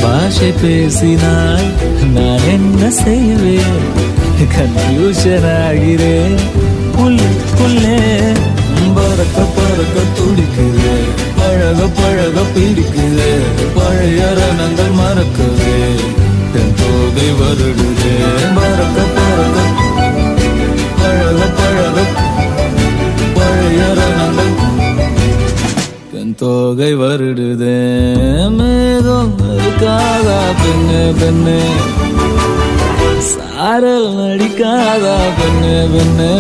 பாஷை பேசினாய் நான் என்ன செய்வேன் கன்ஃபியூஷன் ஆகிறேன் உள்ளே பறக்க பறக்க துடிக்குது பழக பழக பிடிக்குது பழைய ரணங்கள் மறக்குது என் தோகை வருடுது பறக்க பறக்க பழக பழக பழைய ரணங்கள் என் தோகை வருடுது மேகம் இருக்காதா பெண்ணு பெண்ணு சாரல் நடிக்காதா பெண்ணு பெண்ணு